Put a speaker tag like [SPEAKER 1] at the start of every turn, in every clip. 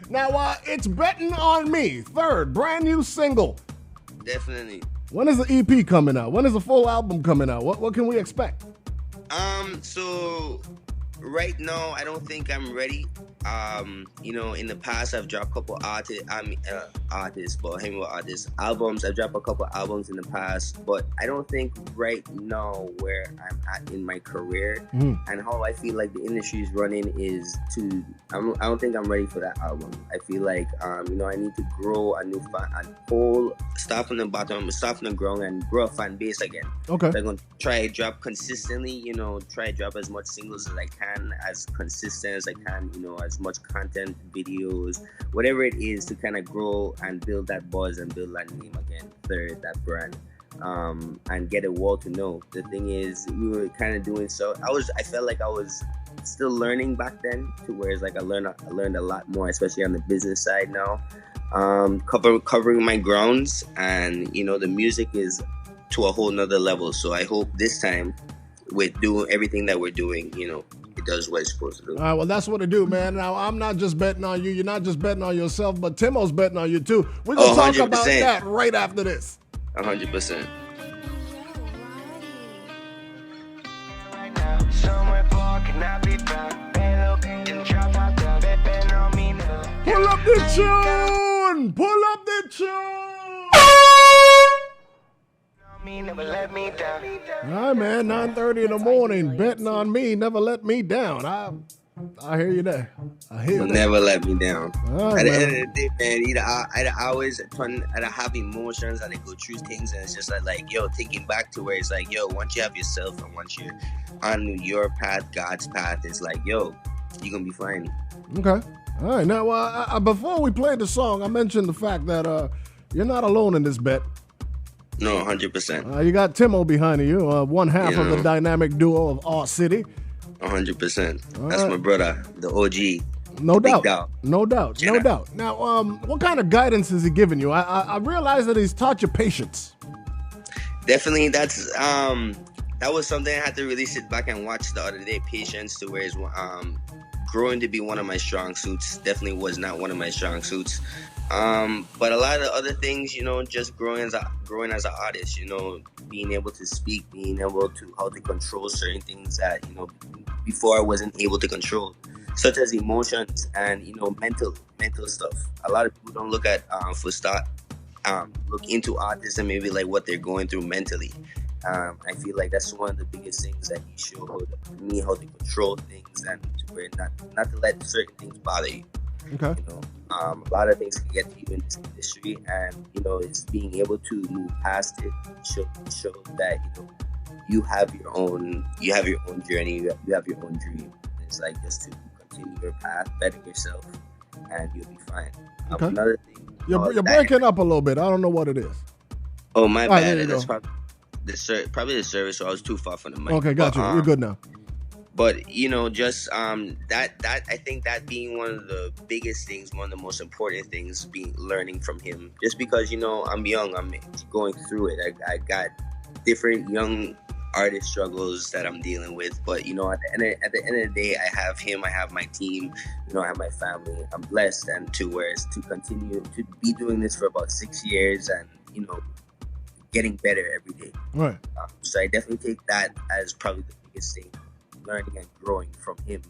[SPEAKER 1] Now, it's Betting on Me, Th3rd, brand new single.
[SPEAKER 2] Definitely.
[SPEAKER 1] When is the EP coming out? When is the full album coming out? What can we expect?
[SPEAKER 2] So right now I don't think I'm ready. In the past I've dropped a couple artists, albums. I've dropped a couple albums in the past, but I don't think right now where I'm at in my career and how I feel like the industry is running is I don't think I'm ready for that album. I feel like I need to grow start from the bottom, start from the ground, and grow a fan base again.
[SPEAKER 1] Okay.
[SPEAKER 2] So I'm gonna try to drop consistently. Try to drop as much singles as I can, as consistent as I can. As much content, videos, whatever it is, to kind of grow and build that buzz and build that name again, Th3rd, that brand, and get a world to know. The thing is, we were kind of doing so. I felt like I was still learning back then, to where it's like I learned a lot more, especially on the business side now. Covering my grounds, and the music is to a whole nother level. So I hope this time, with doing everything that we're doing, it does what it's supposed to do.
[SPEAKER 1] All right, well, that's what it do, man. Now, I'm not just betting on you. You're not just betting on yourself, but TimO's betting on you, too. We're going to talk about that right after this.
[SPEAKER 2] 100%.
[SPEAKER 1] Pull up the tune! Pull up the tune!
[SPEAKER 3] Never let me down.
[SPEAKER 1] All right, man, 9:30 in the morning, betting on me, never let me down. I hear you there. I hear you there.
[SPEAKER 2] Never let me down.
[SPEAKER 1] Right,
[SPEAKER 2] at the end of the day, man, I always have emotions and I go through things, and it's just like, thinking back to where it's like, once you have yourself and once you're on your path, God's path, it's like, you're gonna be fine.
[SPEAKER 1] Okay. All right. Now, before we play the song, I mentioned the fact that you're not alone in this bet.
[SPEAKER 2] No, 100%.
[SPEAKER 1] You got TimO behind you, one half of the dynamic duo of our city.
[SPEAKER 2] 100%. That's my brother, the OG.
[SPEAKER 1] No doubt.
[SPEAKER 2] No
[SPEAKER 1] doubt. Now, what kind of guidance is he giving you? I realize that he's taught you patience.
[SPEAKER 2] Definitely, that was something I had to really sit back and watch the other day. Patience, to where it's growing to be one of my strong suits. Definitely was not one of my strong suits. But a lot of the other things, just growing as an artist, being able to speak, being able to how to control certain things that, before I wasn't able to control, such as emotions and, mental stuff. A lot of people don't look at, look into artists and maybe like what they're going through mentally. I feel like that's one of the biggest things that he showed me, how to control things and to where not to let certain things bother you.
[SPEAKER 1] Okay.
[SPEAKER 2] A lot of things can get to you in this industry, and it's being able to move past it, show that you have your own journey, you have your own dream. It's like just to continue your path, better yourself, and you'll be fine.
[SPEAKER 1] Okay.
[SPEAKER 2] Another thing,
[SPEAKER 1] you're breaking up a little bit. I don't know what it is.
[SPEAKER 2] Oh, my bad.
[SPEAKER 1] That's
[SPEAKER 2] probably the service. So I was too far from the mic.
[SPEAKER 1] Okay, got you. You're good now.
[SPEAKER 2] But just that I think that being one of the biggest things, one of the most important things, learning from him. Just because I'm young, I'm going through it. I got different young artist struggles that I'm dealing with. But at the end of the day, I have him, I have my team, I have my family. I'm blessed, and to continue to be doing this for about 6 years, and getting better every day.
[SPEAKER 1] Right.
[SPEAKER 2] So I definitely take that as probably the biggest thing. Learning and growing from him,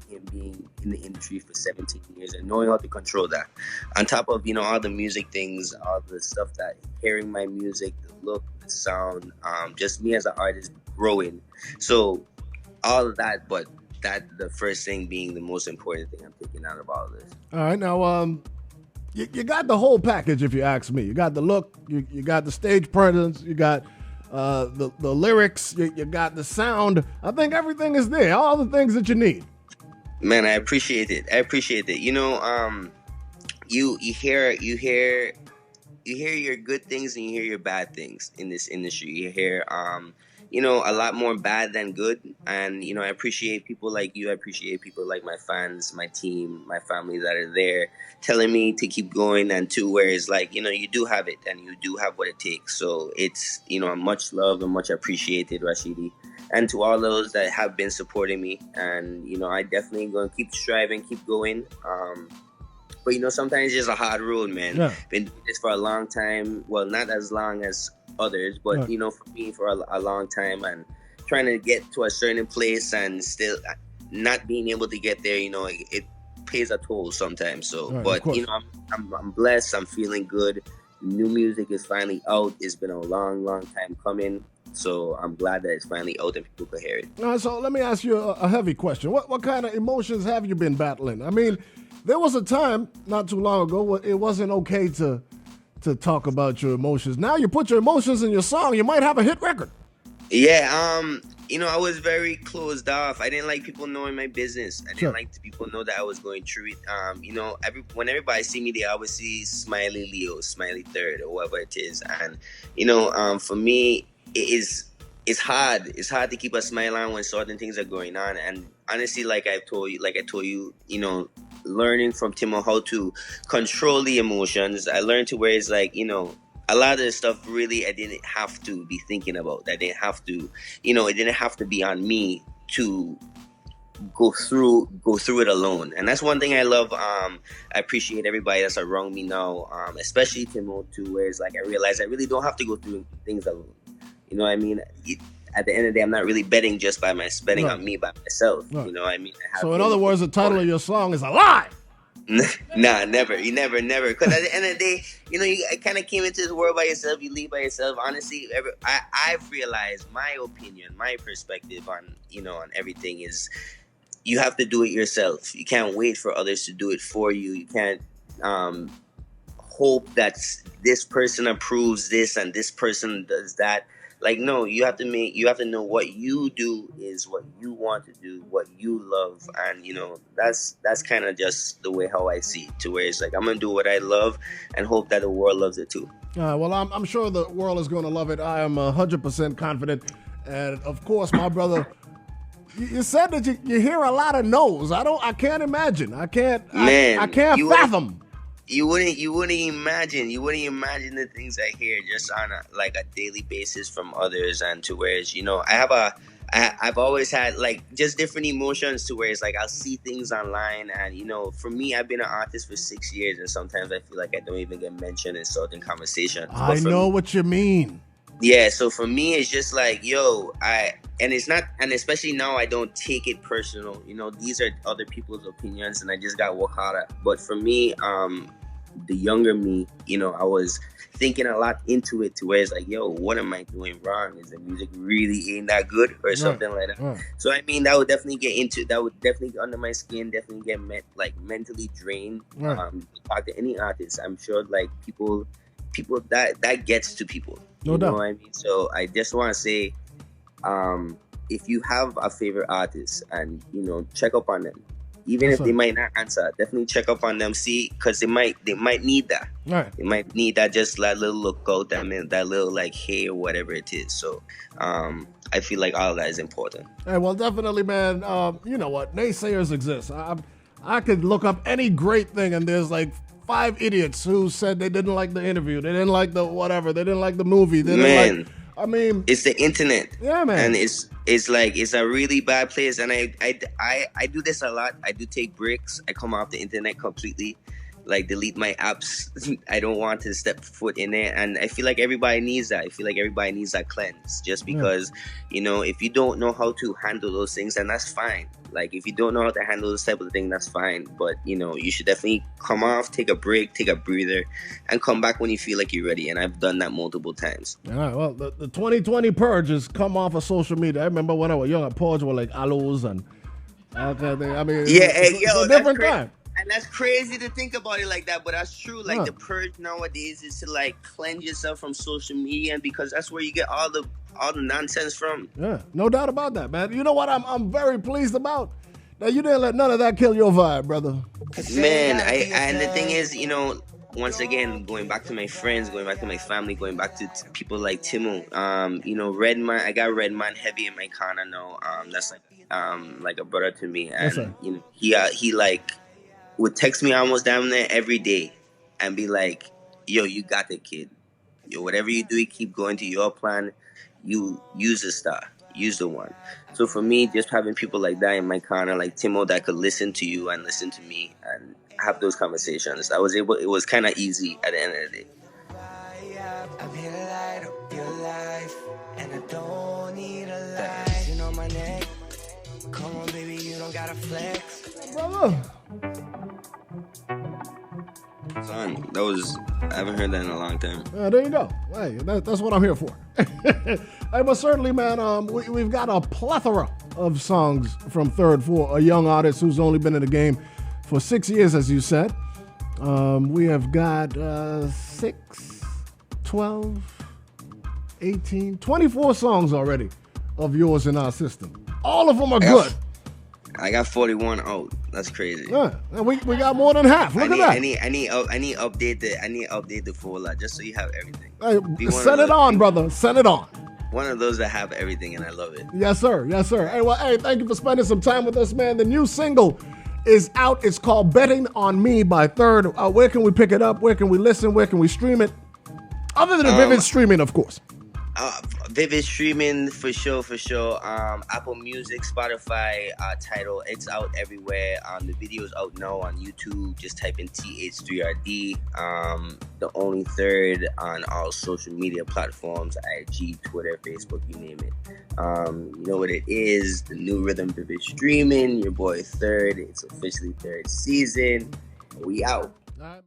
[SPEAKER 2] him being in the industry for 17 years and knowing how to control that. On top of, all the music things, all the stuff that, hearing my music, the look, the sound, just me as an artist growing. So all of that, but the first thing being the most important thing I'm taking out of all of this.
[SPEAKER 1] All right, now, you got the whole package, if you ask me. You got the look, you got the stage presence, you got the lyrics, you got the sound. I think everything is there, all the things that you need.
[SPEAKER 2] Man, I appreciate it. You hear your good things and you hear your bad things in this industry. You hear a lot more bad than good, and I appreciate people like you. I appreciate people like my fans, my team, my family that are there telling me to keep going, and to where it's like, you do have it and you do have what it takes. So it's, much love and much appreciated, Rashidi, and to all those that have been supporting me. And I definitely going to keep striving, keep going. But sometimes it's a hard road, man.
[SPEAKER 1] Yeah.
[SPEAKER 2] Been doing this for a long time. Well, not as long as others, but
[SPEAKER 1] Right.
[SPEAKER 2] for me, for a long time, and trying to get to a certain place and still not being able to get there. It pays a toll sometimes. So,
[SPEAKER 1] Right, of
[SPEAKER 2] but
[SPEAKER 1] course.
[SPEAKER 2] I'm blessed. I'm feeling good. New music is finally out. It's been a long, long time coming. So I'm glad that it's finally out and people can hear it.
[SPEAKER 1] So let me ask you a heavy question. What kind of emotions have you been battling? I mean, there was a time not too long ago where it wasn't okay to talk about your emotions. Now you put your emotions in your song, you might have a hit record.
[SPEAKER 2] Yeah, I was very closed off. I didn't like people knowing my business. I didn't
[SPEAKER 1] Sure.
[SPEAKER 2] like people know that I was going through it. When everybody see me, they always see Smiley Leo, Smiley Th3rd, or whatever it is. And for me, it's hard. It's hard to keep a smile on when certain things are going on. And honestly, like I told you, learning from TimO how to control the emotions. I learned to where it's like, a lot of the stuff really I didn't have to be thinking about. I didn't have to, it didn't have to be on me to go through it alone. And that's one thing I love. I appreciate everybody that's around me now, especially TimO too, where it's like I realize I really don't have to go through things alone. You know what I mean? At the end of the day, I'm not really betting just by betting
[SPEAKER 1] Right.
[SPEAKER 2] on me by myself.
[SPEAKER 1] Right.
[SPEAKER 2] You know what I mean? I have
[SPEAKER 1] So in other words, the title of your song is a lie.
[SPEAKER 2] Nah, never. You never. Because at the end of the day, you kind of came into this world by yourself. You leave by yourself. Honestly, I've realized my opinion, my perspective on on everything is you have to do it yourself. You can't wait for others to do it for you. You can't hope that this person approves this and this person does that. Like, no, you have to know what you do is what you want to do, what you love. And that's kind of just the way how I see it, to where it's like I'm gonna do what I love and hope that the world loves it too.
[SPEAKER 1] Well, I'm sure the world is going to love it. I am 100% confident. And of course, my brother, you said that you hear a lot of no's. I can't imagine. I can't fathom.
[SPEAKER 2] You wouldn't imagine the things I hear just on a daily basis from others. And to where it's, I've always had like just different emotions, to where it's like I'll see things online. And for me, I've been an artist for 6 years, and sometimes I feel like I don't even get mentioned in certain conversations.
[SPEAKER 1] I know what you mean.
[SPEAKER 2] Yeah, so for me, it's just like, it's not, and especially now, I don't take it personal. These are other people's opinions, and I just got to work harder. But for me, the younger me, I was thinking a lot into it, to where it's like, what am I doing wrong? Is the music really ain't that good, or something like that?
[SPEAKER 1] Right.
[SPEAKER 2] So I mean, that would definitely get under my skin, definitely get mentally drained.
[SPEAKER 1] Right.
[SPEAKER 2] Talk to any artist, I'm sure like people that gets to people.
[SPEAKER 1] No
[SPEAKER 2] You
[SPEAKER 1] doubt.
[SPEAKER 2] know what I mean? So I just want to say, if you have a favorite artist, and check up on them, even
[SPEAKER 1] Yes,
[SPEAKER 2] if they
[SPEAKER 1] sir.
[SPEAKER 2] might not answer, definitely check up on them. See, because they might need that.
[SPEAKER 1] Right.
[SPEAKER 2] They might need that, just that little look out, that little like hey or whatever it is. So I feel like all of that is important.
[SPEAKER 1] Hey, well, definitely, man. You know what? Naysayers exist. I could look up any great thing, and there's like 5 idiots who said they didn't like the interview, they didn't like the whatever, they didn't like the movie, they didn't
[SPEAKER 2] Man.
[SPEAKER 1] like. I mean,
[SPEAKER 2] It's the internet.
[SPEAKER 1] Yeah, man.
[SPEAKER 2] And it's like it's a really bad place. And I do this a lot. I do take breaks. I come off the internet completely, like delete my apps. I don't want to step foot in it. And I feel like everybody needs that. I feel like everybody needs that cleanse. Just because, if you don't know how to handle those things, then that's fine. Like if you don't know how to handle this type of thing, that's fine. But you should definitely come off, take a break, take a breather, and come back when you feel like you're ready. And I've done that multiple times.
[SPEAKER 1] all right. Well, the 2020 purge has come off of social media. I remember when I was young, purge were like aloes and all kind of thing. I mean, it's a different time.
[SPEAKER 2] And that's crazy to think about it like that, but that's true. Like
[SPEAKER 1] Yeah.
[SPEAKER 2] the purge nowadays is to like cleanse yourself from social media, and because that's where you get all the nonsense from.
[SPEAKER 1] Yeah, no doubt about that, man. You know what I'm very pleased about? That you didn't let none of that kill your vibe, brother.
[SPEAKER 2] Man, and the thing is, once again, going back to my friends, going back to my family, going back to people like TimO, Redman, I got Redman heavy in my corner now. That's like a brother to me,
[SPEAKER 1] Yes,
[SPEAKER 2] and
[SPEAKER 1] sir.
[SPEAKER 2] he like would text me almost down there every day and be like, yo, you got it, kid. Yo, whatever you do, you keep going to your plan. You use a star. use the one. So for me, just having people like that in my corner, like TimO, that could listen to you and listen to me and have those conversations, I was able. It was kind of easy at the end of the day.
[SPEAKER 3] I'm here to light up your life, and I don't need a light. You know my neck. Come on, baby, you don't gotta flex.
[SPEAKER 1] Brother.
[SPEAKER 2] Son, I haven't heard that in a long time.
[SPEAKER 1] There you go. Hey, that's what I'm here for. Hey, but certainly, man, we've got a plethora of songs from Th3rd for a young artist who's only been in the game for 6 years, as you said. We have got 6, 12, 18, 24 songs already of yours in our system. All of them are good.
[SPEAKER 2] I got 41 out. That's crazy.
[SPEAKER 1] Yeah, we got more than half. Look at that.
[SPEAKER 2] I need update the full just so you have everything.
[SPEAKER 1] Hey, send it on, brother. Send it on.
[SPEAKER 2] One of those that have everything, and I love it.
[SPEAKER 1] Yes, sir. Yes, sir. Hey, thank you for spending some time with us, man. The new single is out. It's called "Betting on Me" by Th3rd. Where can we pick it up? Where can we listen? Where can we stream it? Other than Vivid streaming, of course.
[SPEAKER 2] Vivid streaming for sure. Apple Music, Spotify, Tidal. It's out everywhere. The video's out now on YouTube. Just type in Th3rd. The only Th3rd on all social media platforms: IG, Twitter, Facebook, you name it. You know what it is? The new rhythm, Vivid streaming. Your boy Th3rd. It's officially 3rd season. We out.
[SPEAKER 1] All right.